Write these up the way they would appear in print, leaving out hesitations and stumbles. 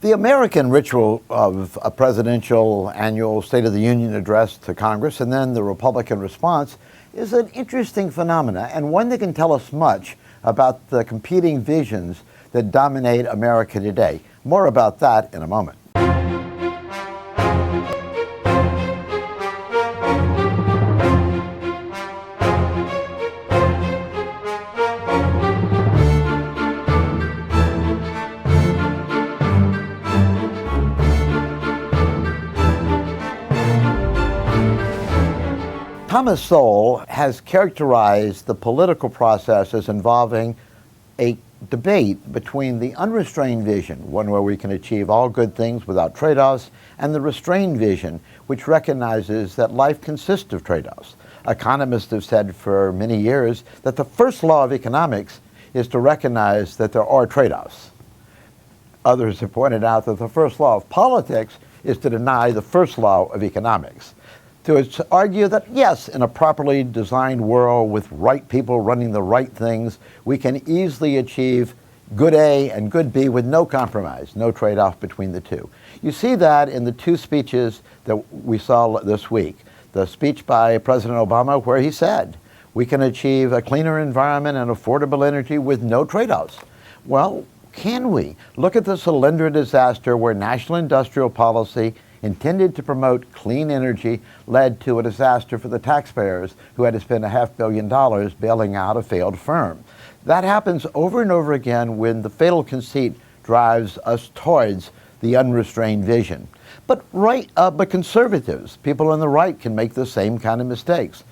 The American ritual of a presidential annual State of the Union address to Congress and then the Republican response is an interesting phenomena and one that can tell us much about the competing visions that dominate America today. More about that in a moment. Thomas Sowell has characterized the political process as involving a debate between the unrestrained vision, one where we can achieve all good things without trade-offs, and the restrained vision, which recognizes that life consists of trade-offs. Economists have said for many years that the first law of economics is to recognize that there are trade-offs. Others have pointed out that the first law of politics is to deny the first law of economics. To argue that, yes, in a properly designed world with right people running the right things, we can easily achieve good A and good B with no compromise, no trade-off between the two. You see that in the two speeches that we saw this week. The speech by President Obama where he said, we can achieve a cleaner environment and affordable energy with no trade-offs. Well, can we? Look at the Solyndra disaster where national industrial policy intended to promote clean energy led to a disaster for the taxpayers who had to spend $500 million bailing out a failed firm. That happens over and over again when the fatal conceit drives us towards the unrestrained vision. But conservatives, people on the right, can make the same kind of mistakes.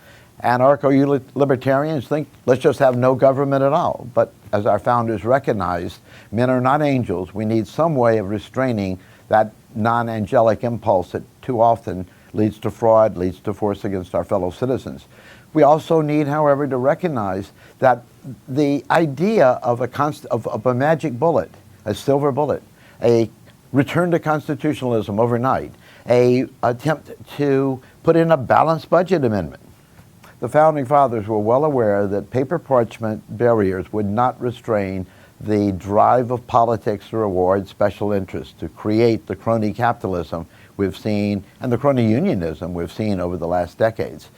Anarcho-libertarians think, let's just have no government at all. But as our founders recognized, men are not angels. We need some way of restraining that non-angelic impulse that too often leads to fraud, leads to force against our fellow citizens. We also need, however, to recognize that the idea of a magic bullet, a silver bullet, a return to constitutionalism overnight, a attempt to put in a balanced budget amendment. The Founding Fathers were well aware that paper parchment barriers would not restrain the drive of politics to reward special interests, to create the crony capitalism we've seen and the crony unionism we've seen over the last decades.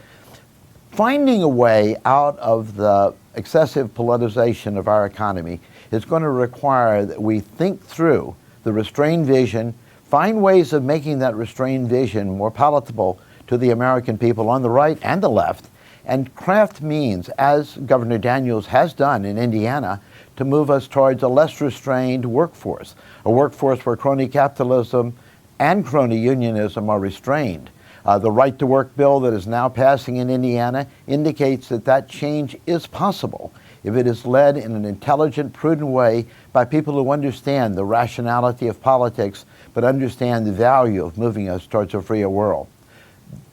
Finding a way out of the excessive politicization of our economy is going to require that we think through the restrained vision, find ways of making that restrained vision more palatable to the American people on the right and the left, and craft means, as Governor Daniels has done in Indiana, to move us towards a less restrained workforce, a workforce where crony capitalism and crony unionism are restrained. The Right to Work bill that is now passing in Indiana indicates that that change is possible if it is led in an intelligent, prudent way by people who understand the rationality of politics, but understand the value of moving us towards a freer world.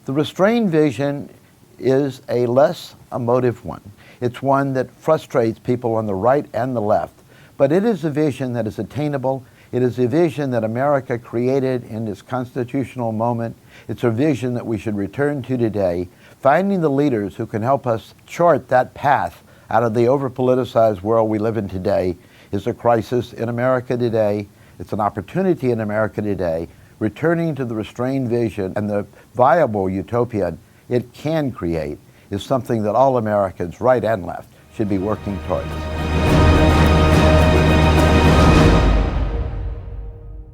The restrained vision is a less emotive one. It's one that frustrates people on the right and the left. But it is a vision that is attainable. It is a vision that America created in this constitutional moment. It's a vision that we should return to today. Finding the leaders who can help us chart that path out of the over-politicized world we live in today is a crisis in America today. It's an opportunity in America today. Returning to the restrained vision and the viable utopia it can create is something that all Americans, right and left, should be working towards.